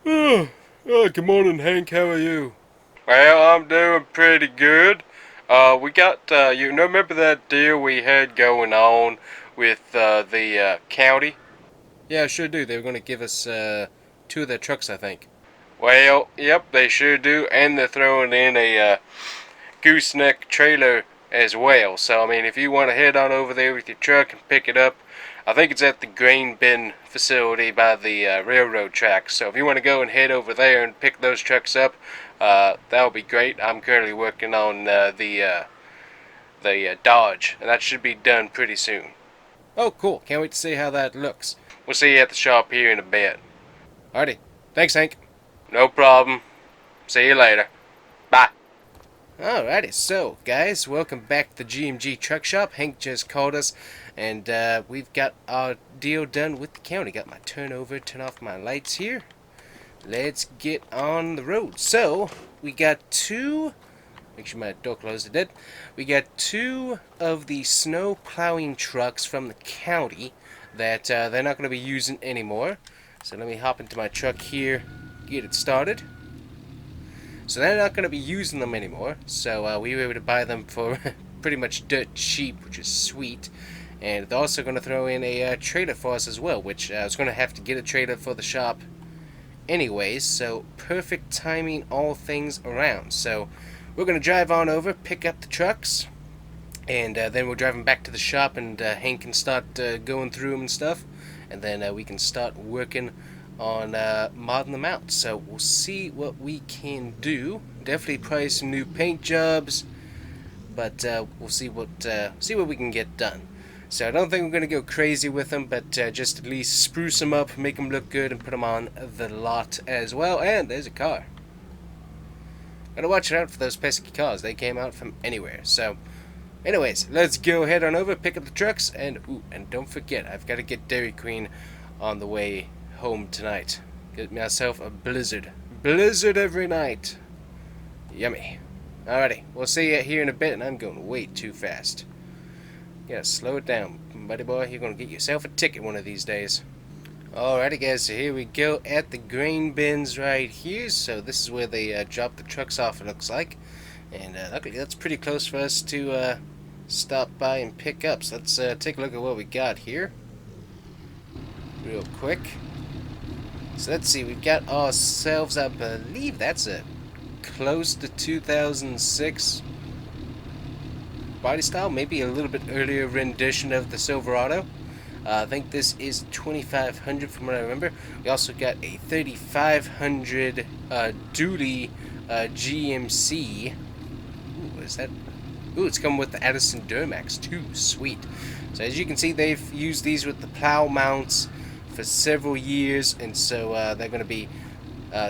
Good morning, Hank. How are you? Well, I'm doing pretty good. We got, remember that deal we had going on with the county? Yeah, I sure do. They were going to give us two of their trucks, I think. Well, yep, they sure do, and they're throwing in a Gooseneck trailer as well. So, I mean, if you want to head on over there with your truck and pick it up, I think it's at the grain bin facility by the railroad tracks. So, if you want to go and head over there and pick those trucks up, that would be great. I'm currently working on the Dodge, and that should be done pretty soon. Oh, cool. Can't wait to see how that looks. We'll see you at the shop here in a bit. Alrighty. Thanks, Hank. No problem. See you later. Bye. Alrighty, so guys, welcome back to the GMG Truck Shop. Hank just called us, and we've got our deal done with the county. Got my turn off my lights here. Let's get on the road. So, we got two, make sure my door closed, it did. We got two of the snow plowing trucks from the county that they're not going to be using anymore. So let me hop into my truck here, get it started. So they're not going to be using them anymore, so we were able to buy them for pretty much dirt cheap, which is sweet. And they're also going to throw in a trailer for us as well, which I was going to have to get a trailer for the shop anyways, so perfect timing all things around. So we're going to drive on over, pick up the trucks, and then we'll drive them back to the shop, and Hank can start going through them and stuff, and then we can start working on modding them out. So we'll see what we can do. Definitely probably some new paint jobs, but we'll see what we can get done. So I don't think we're going to go crazy with them, but just at least spruce them up, make them look good, and put them on the lot as well. And there's a car. Gotta watch out for those pesky cars. They came out from anywhere. So anyways, let's go head on over, pick up the trucks, and don't forget, I've got to get Dairy Queen on the way home tonight. Get myself a blizzard. Blizzard every night. Yummy. Alrighty, we'll see you here in a bit, and I'm going way too fast. You gotta slow it down, buddy boy. You're gonna get yourself a ticket one of these days. Alrighty guys, so here we go at the grain bins right here. So this is where they drop the trucks off, it looks like. And luckily that's pretty close for us to stop by and pick up. So let's take a look at what we got here real quick. So let's see, we've got ourselves, I believe that's a close to 2006 body style, maybe a little bit earlier rendition of the Silverado. I think this is 2500 from what I remember. We also got a 3500 duty GMC. Ooh, what is that? Ooh, it's coming with the Addison Duramax too. Sweet. So as you can see, they've used these with the plow mounts for several years, and so they're going to be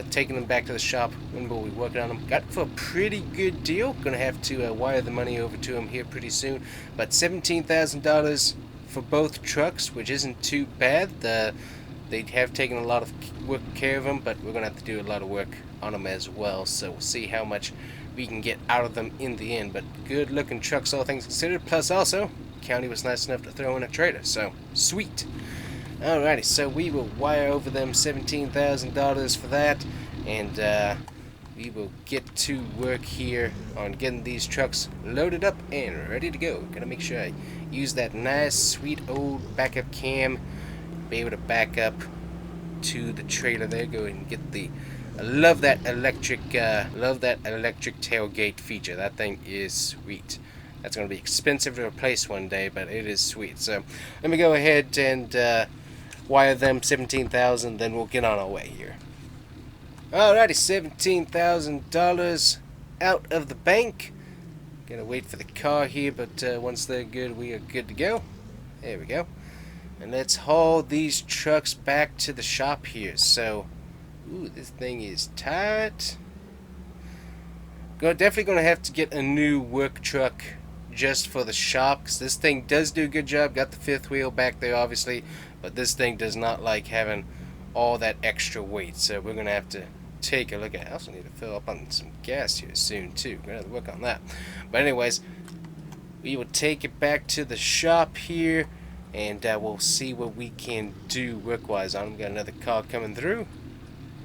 taking them back to the shop when we'll be working on them. Got it for a pretty good deal. Going to have to wire the money over to them here pretty soon. But $17,000 for both trucks, which isn't too bad. They have taken a lot of care of them, but we're going to have to do a lot of work on them as well. So we'll see how much we can get out of them in the end. But good looking trucks, all things considered. Plus also, county was nice enough to throw in a trailer. So sweet. Alrighty, so we will wire over them $17,000 for that, and we will get to work here on getting these trucks loaded up and ready to go. Gotta make sure I use that nice, sweet old backup cam, be able to back up to the trailer there. Go and get the. I love that electric tailgate feature. That thing is sweet. That's gonna be expensive to replace one day, but it is sweet. So let me go ahead and wire them $17,000, then we'll get on our way here. Alrighty, $17,000 out of the bank. Gotta wait for the car here, but once they're good, we are good to go. There we go. And let's haul these trucks back to the shop here. So, ooh, this thing is tight. Definitely gonna have to get a new work truck just for the shop, because this thing does do a good job. Got the fifth wheel back there, obviously, but this thing does not like having all that extra weight. So we're gonna have to take a look at it. I also need to fill up on some gas here soon too. We're gonna have to work on that. But anyways, we will take it back to the shop here, and we'll see what we can do work-wise on them. Got another car coming through.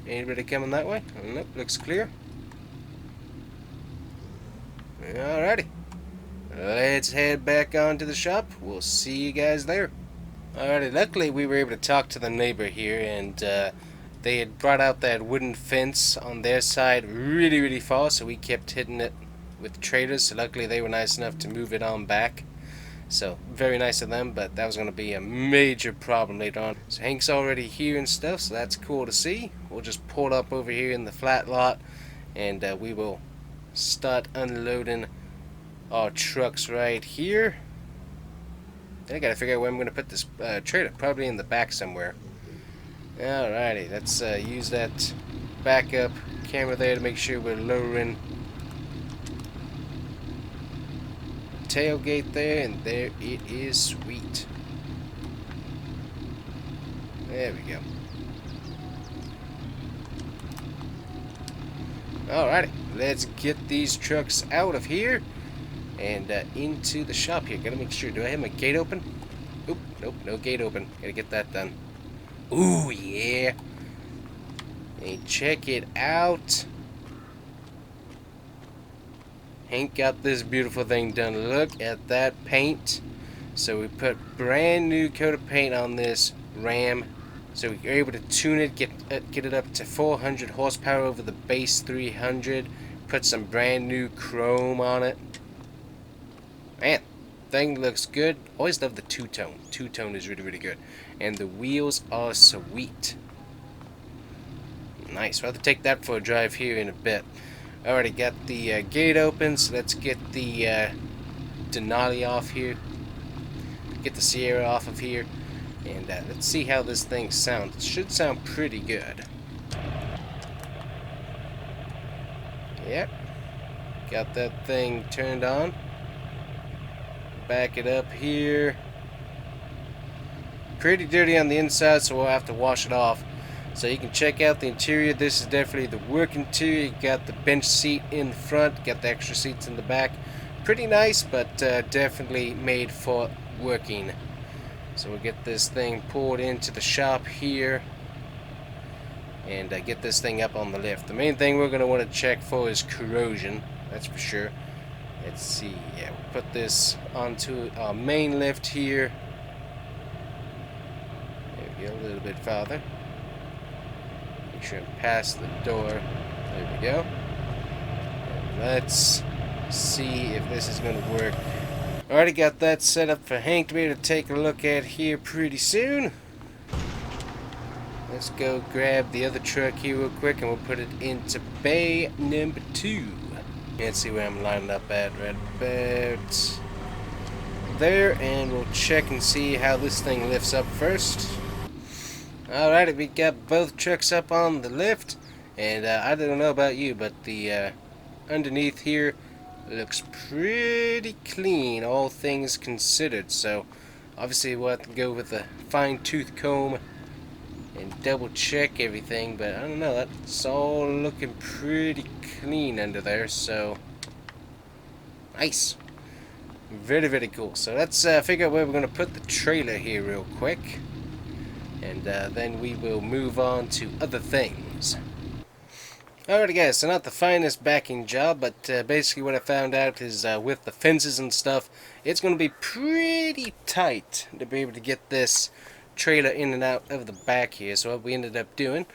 Anybody coming that way? Nope, looks clear. Alrighty. Let's head back on to the shop. We'll see you guys there. Alrighty, luckily we were able to talk to the neighbor here, and they had brought out that wooden fence on their side really far, so we kept hitting it with trailers. So luckily they were nice enough to move it on back. So very nice of them, but that was going to be a major problem later on. So Hank's already here and stuff, so that's cool to see. We'll just pull up over here in the flat lot, and we will start unloading our trucks right here. Then I gotta figure out where I'm gonna put this trailer. Probably in the back somewhere. Alrighty, let's use that backup camera there to make sure we're lowering tailgate there, and there it is. Sweet. There we go. Alrighty, let's get these trucks out of here and into the shop here. Gotta make sure. Do I have my gate open? Oop, nope, no gate open. Gotta get that done. Ooh, yeah. Hey, check it out. Hank got this beautiful thing done. Look at that paint. So we put brand new coat of paint on this Ram. So we were able to tune it, get it up to 400 horsepower over the base 300. Put some brand new chrome on it. Man, thing looks good. Always love the two-tone. Two-tone is really good. And the wheels are sweet. Nice. We'll have to take that for a drive here in a bit. Already got the gate open, so let's get the Denali off here. Get the Sierra off of here. And let's see how this thing sounds. It should sound pretty good. Yep. Got that thing turned on. Back it up here. Pretty dirty on the inside, so we'll have to wash it off. So you can check out the interior. This is definitely the work interior. You got the bench seat in the front, got the extra seats in the back. Pretty nice, but definitely made for working. So we'll get this thing pulled into the shop here and get this thing up on the lift. The main thing we're going to want to check for is corrosion, that's for sure. Let's see, yeah, we'll put this onto our main lift here. There we go, a little bit farther. Make sure I'm past the door. There we go. And let's see if this is going to work. Already got that set up for Hank to be able to take a look at here pretty soon. Let's go grab the other truck here real quick and we'll put it into bay number 2. Let's see where I'm lining up at, right about there, and we'll check and see how this thing lifts up first. Alrighty, we got both trucks up on the lift, and I don't know about you, but the underneath here looks pretty clean, all things considered. So obviously we'll have to go with a fine-tooth comb and double check everything, but I don't know, that's all looking pretty clean under there. So nice, very cool. So let's figure out where we're going to put the trailer here real quick, and then we will move on to other things. Alrighty guys, so not the finest backing job, but basically what I found out is with the fences and stuff, it's going to be pretty tight to be able to get this trailer in and out of the back here. So what we ended up doing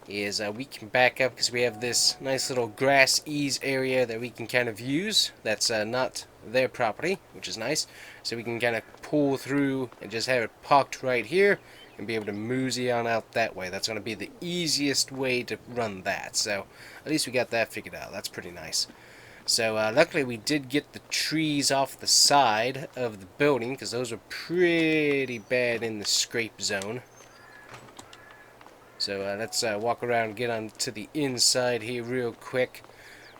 is we can back up because we have this nice little grass ease area that we can kind of use. That's not their property, which is nice. So we can kind of pull through and just have it parked right here and be able to mosey on out that way. That's going to be the easiest way to run that. So at least we got that figured out. That's pretty nice. So luckily we did get the trees off the side of the building because those were pretty bad in the scrape zone. So let's walk around and get on to the inside here real quick.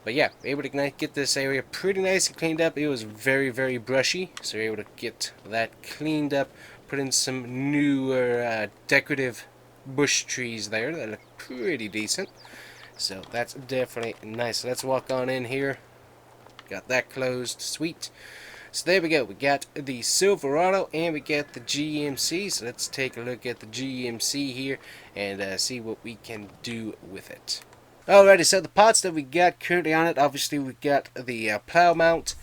But yeah, able to get this area pretty nice and cleaned up. It was very brushy, so we're able to get that cleaned up. Put in some newer decorative bush trees there that look pretty decent. So that's definitely nice. So let's walk on in here. Got that closed. Sweet. So there we go. We got the Silverado and we got the GMC. So let's take a look at the GMC here and see what we can do with it. Alrighty, so the parts that we got currently on it, obviously we got the plow mount,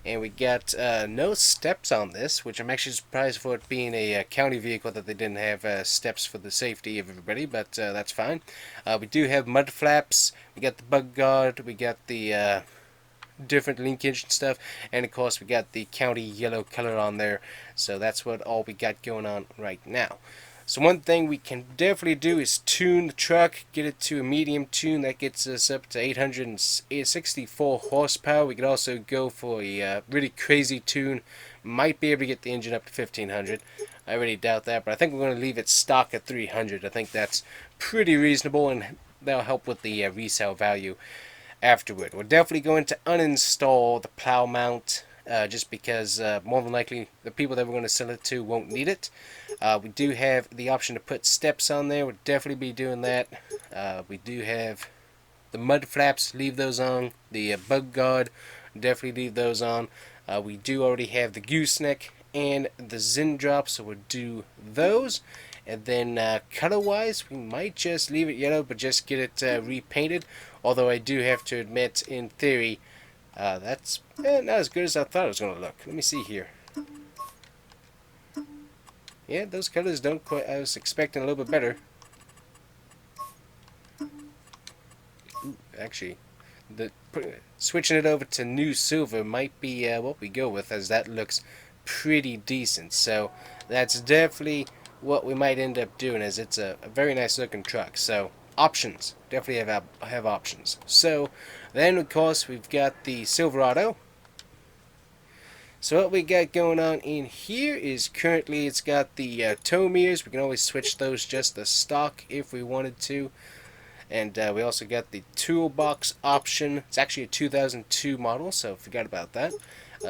and we got no steps on this, which I'm actually surprised for it being a county vehicle that they didn't have steps for the safety of everybody, but that's fine. We do have mud flaps, we got the bug guard, we got the different linkage and stuff, and of course we got the county yellow color on there, so that's what all we got going on right now. So one thing we can definitely do is tune the truck, get it to a medium tune. That gets us up to 864 horsepower. We could also go for a really crazy tune. Might be able to get the engine up to 1500. I really doubt that, but I think we're going to leave it stock at 300. I think that's pretty reasonable, and that'll help with the resale value afterward. We're definitely going to uninstall the plow mount. Just because more than likely the people that we're going to sell it to won't need it. We do have the option to put steps on there. We'll definitely be doing that. We do have the mud flaps, leave those on. The bug guard, definitely leave those on. We do already have the gooseneck and the Zin drop, so we'll do those. And then color wise, we might just leave it yellow but just get it repainted. Although I do have to admit, in theory, that's not as good as I thought it was going to look. Let me see here. Yeah, those colors don't quite... I was expecting a little bit better. Ooh, actually, switching it over to new silver might be what we go with, as that looks pretty decent. So that's definitely what we might end up doing, as it's a very nice looking truck. So options, definitely have options. So then of course we've got the Silverado. So what we got going on in here is currently it's got the tow mirrors. We can always switch those just to stock if we wanted to. And we also got the toolbox option. It's actually a 2002 model, so forgot about that.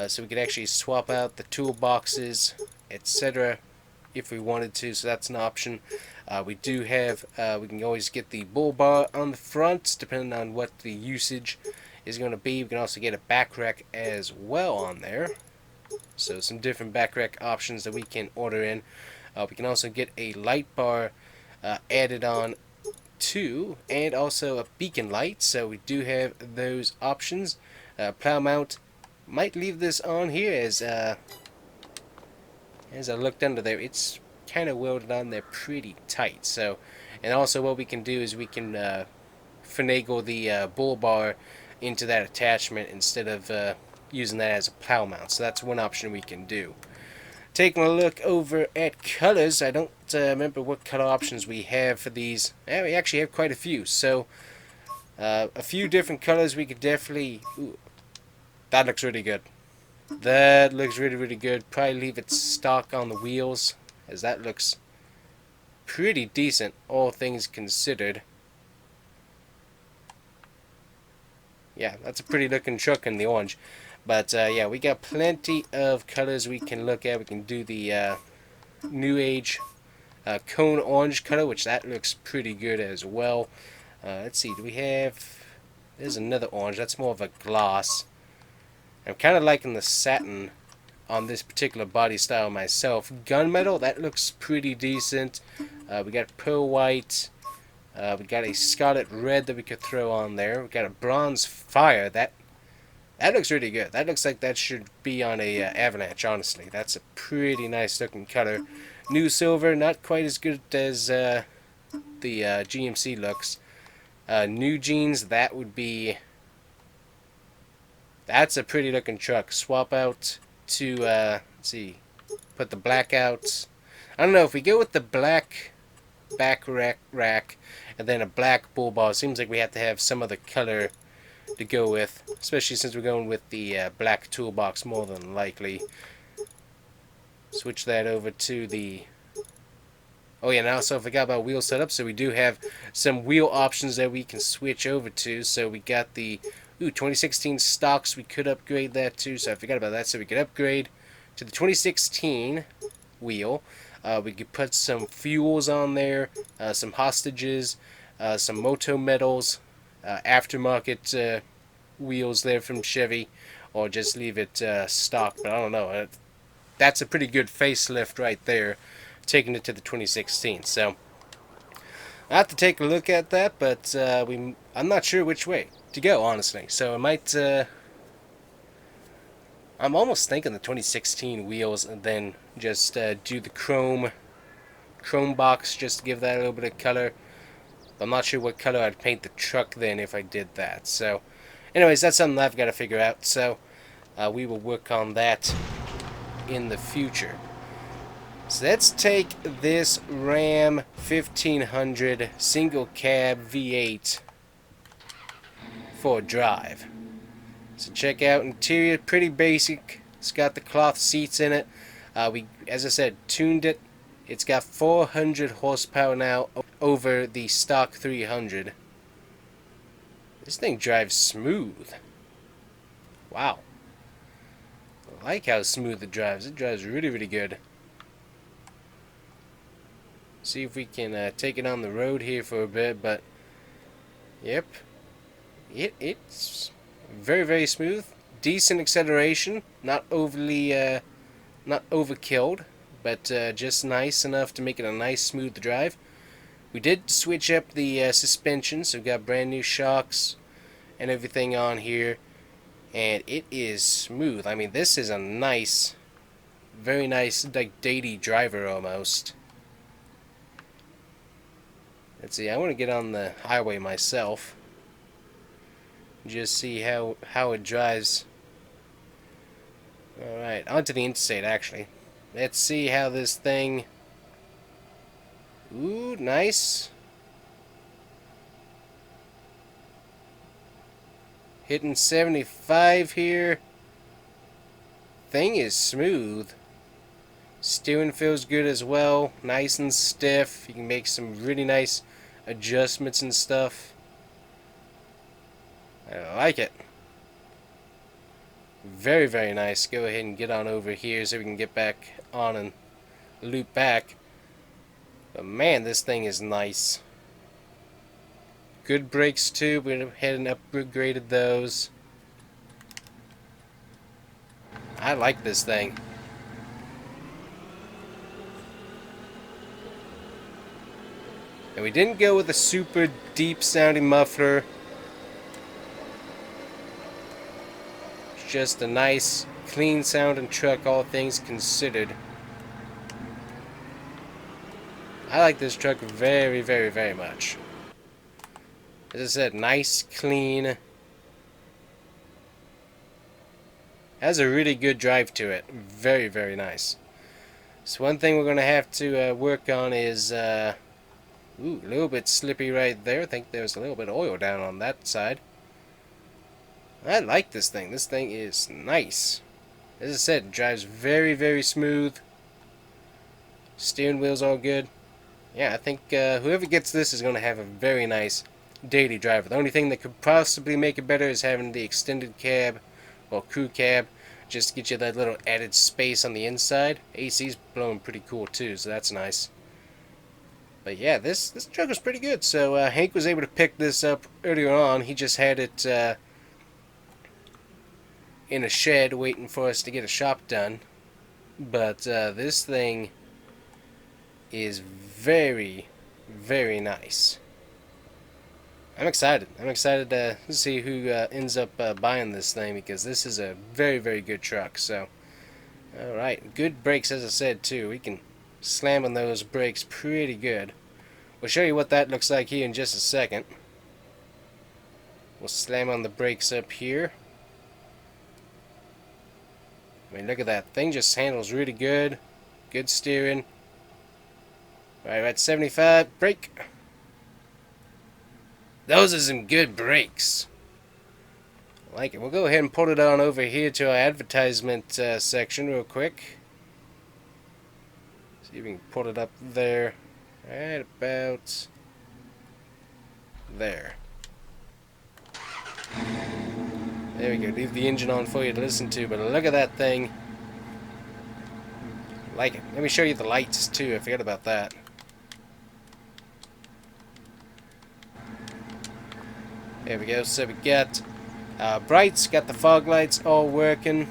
So we could actually swap out the toolboxes, etc. if we wanted to, so that's an option. We do have, we can always get the bull bar on the front, depending on what the usage is going to be. We can also get a back rack as well on there. So some different back rack options that we can order in. We can also get a light bar added on too, and also a beacon light. So we do have those options. Plow mount, might leave this on here as I looked under there. It's kind of welded on there pretty tight. So, and also what we can do is we can finagle the bull bar into that attachment instead of using that as a plow mount. So that's one option we can do. Taking a look over at colors, I don't remember what color options we have for these. Yeah, we actually have quite a few. So a few different colors we could definitely... Ooh, that looks really good. That looks really, really good. Probably leave it stock on the wheels, as that looks pretty decent, all things considered. Yeah, that's a pretty looking truck in the orange. But yeah, we got plenty of colors we can look at. We can do the new age cone orange color, which that looks pretty good as well. Let's see, do we have... There's another orange. That's more of a gloss. I'm kind of liking the satin on this particular body style myself. Gunmetal, that looks pretty decent. We got pearl white. We got a scarlet red that we could throw on there. We got a bronze fire. That looks really good. That looks like that should be on a Avalanche, honestly. That's a pretty nice looking color. New silver, not quite as good as the GMC looks. New jeans, that would be... That's a pretty looking truck. Swap out to, let's see, put the black out. I don't know, if we go with the black back rack and then a black bull bar, it seems like we have to have some other color to go with, especially since we're going with the black toolbox more than likely. Switch that over to the... Oh yeah, and I also forgot about wheel setup, so we do have some wheel options that we can switch over to. So we got the 2016 stocks, we could upgrade that too, so I forgot about that. So we could upgrade to the 2016 wheel. We could put some fuels on there, some hostages, some moto metals, aftermarket wheels there from Chevy, or just leave it stock, but I don't know. That's a pretty good facelift right there, taking it to the 2016. So I have to take a look at that, but I'm not sure which way to go, honestly. So I might. I'm almost thinking the 2016 wheels, and then just do the chrome box just to give that a little bit of color. I'm not sure what color I'd paint the truck then if I did that. So, anyways, that's something I've got to figure out. So we will work on that in the future. So let's take this Ram 1500 single cab V8 for a drive. So check out interior, pretty basic. It's got the cloth seats in it. We, as I said, tuned it. It's got 400 horsepower now over the stock 300. This thing drives smooth. Wow. I like how smooth it drives. It drives really, really good. See if we can take it on the road here for a bit, but yep, it's very, very smooth. Decent acceleration, not overly, not overkilled, but just nice enough to make it a nice, smooth drive. We did switch up the suspension, so we've got brand new shocks and everything on here, and it is smooth. I mean, this is a nice, very nice, like daily driver almost. Let's see, I want to get on the highway myself. Just see how it drives. Alright, onto the interstate actually. Let's see how this thing... Ooh, nice. Hitting 75 here. Thing is smooth. Steering feels good as well. Nice and stiff. You can make some really nice adjustments and stuff. I like it. Very, very nice. Go ahead and get on over here so we can get back on and loop back. But man, this thing is nice. Good brakes too. We went ahead and upgraded those. I like this thing. And we didn't go with a super deep sounding muffler. It's just a nice, clean sounding truck, all things considered. I like this truck very, very, very much. As I said, nice, clean. Has a really good drive to it. Very, very nice. So one thing we're going to have to work on is... ooh, a little bit slippy right there. I think there's a little bit of oil down on that side. I like this thing. This thing is nice. As I said, it drives very, very smooth. Steering wheel's all good. Yeah, I think whoever gets this is going to have a very nice daily driver. The only thing that could possibly make it better is having the extended cab or crew cab, just to get you that little added space on the inside. AC's blowing pretty cool too, so that's nice. But yeah, this truck was pretty good. So Hank was able to pick this up earlier on. He just had it in a shed waiting for us to get a shop done. But this thing is very, very nice. I'm excited. I'm excited to see who ends up buying this thing, because this is a very, very good truck. So, alright. Good brakes, as I said, too. We can slam on those brakes pretty good. We'll show you what that looks like here in just a second. We'll slam on the brakes up here. I mean, look at that. Thing just handles really good. Good steering. Alright, we're at 75. Brake. Those are some good brakes. I like it. We'll go ahead and pull it on over here to our advertisement section real quick. See if we can pull it up there. Right about there. There we go. Leave the engine on for you to listen to, but look at that thing. I like it. Let me show you the lights too. I forgot about that. There we go. So we got Brights, got the fog lights all working.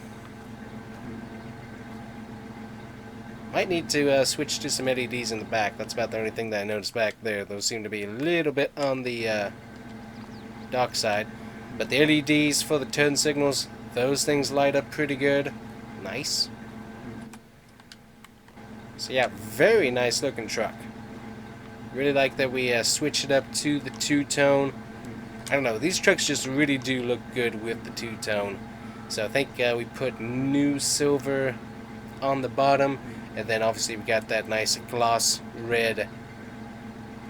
Might need to switch to some LEDs in the back. That's about the only thing that I noticed back there. Those seem to be a little bit on the dark side. But the LEDs for the turn signals, those things light up pretty good. Nice. So yeah, very nice looking truck. Really like that we switched it up to the two-tone. I don't know, these trucks just really do look good with the two-tone. So I think we put new silver on the bottom, and then obviously we got that nice gloss red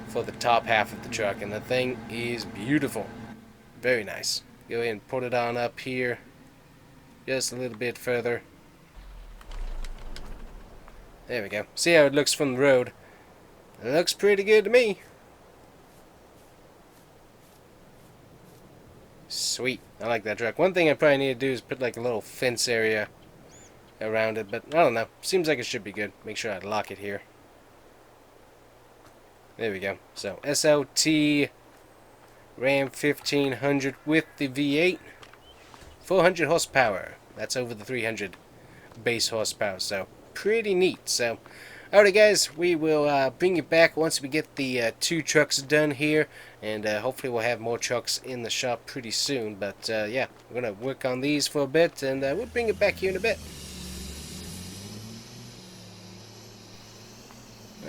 for the top half of the truck, and the thing is beautiful. Very nice. Go ahead and put it on up here just a little bit further. There we go. See how it looks from the road? It looks pretty good to me. Sweet. I like that truck. One thing I probably need to do is put like a little fence area around it, but I don't know. Seems like it should be good. Make sure I lock it here. There we go. So SLT Ram 1500 with the V8. 400 horsepower. That's over the 300 base horsepower. So pretty neat. So alright guys, we will bring you back once we get the two trucks done here, and hopefully we'll have more trucks in the shop pretty soon. But yeah, we're going to work on these for a bit, and we'll bring it back here in a bit.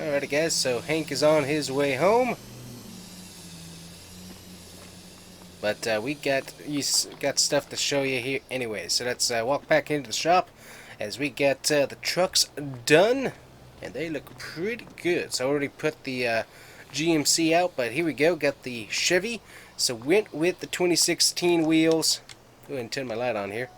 Alright guys, so Hank is on his way home. But we got stuff to show you here anyway. So let's walk back into the shop as we get the trucks done. And they look pretty good. So I already put the GMC out, but here we go. Got the Chevy. So went with the 2016 wheels. Go ahead and turn my light on here.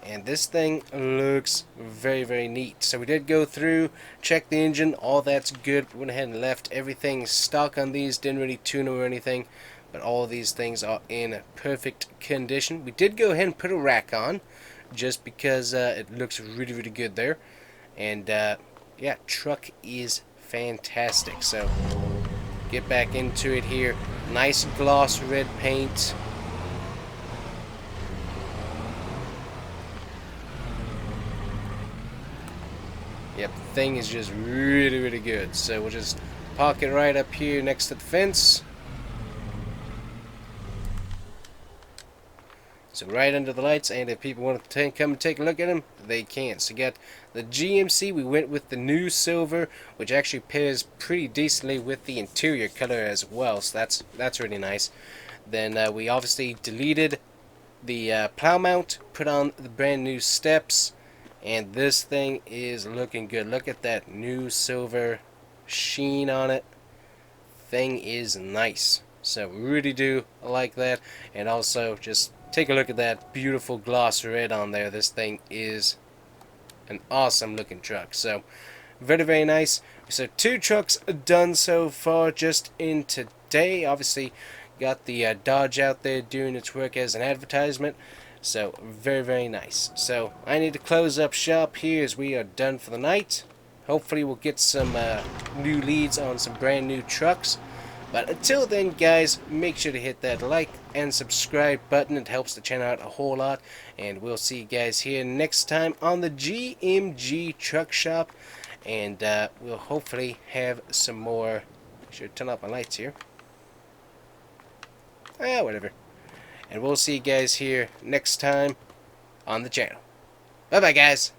And this thing looks very, very neat. So we did go through, check the engine, all that's good. We went ahead and left everything stock on these. Didn't really tune them or anything. But all of these things are in perfect condition. We did go ahead and put a rack on, just because it looks really, really good there. And yeah, truck is fantastic. So get back into it here. Nice gloss red paint. Yep, the thing is just really, really good. So we'll just park it right up here next to the fence. So right under the lights, and if people want to come and take a look at them, they can. So you got the GMC. We went with the new silver, which actually pairs pretty decently with the interior color as well. So that's really nice. Then we obviously deleted the plow mount, put on the brand new steps, and this thing is looking good. Look at that new silver sheen on it. Thing is nice. So really do like that, and also just take a look at that beautiful gloss red on there. This thing is an awesome looking truck. So very, very nice. So two trucks done so far just in today. Obviously got the Dodge out there doing its work as an advertisement. So very, very nice. So I need to close up shop here as we are done for the night. Hopefully we'll get some new leads on some brand new trucks. But until then, guys, make sure to hit that like and subscribe button. It helps the channel out a whole lot. And we'll see you guys here next time on the GMG Truck Shop. And we'll hopefully have some more. I should turn off my lights here. Whatever. And we'll see you guys here next time on the channel. Bye-bye, guys.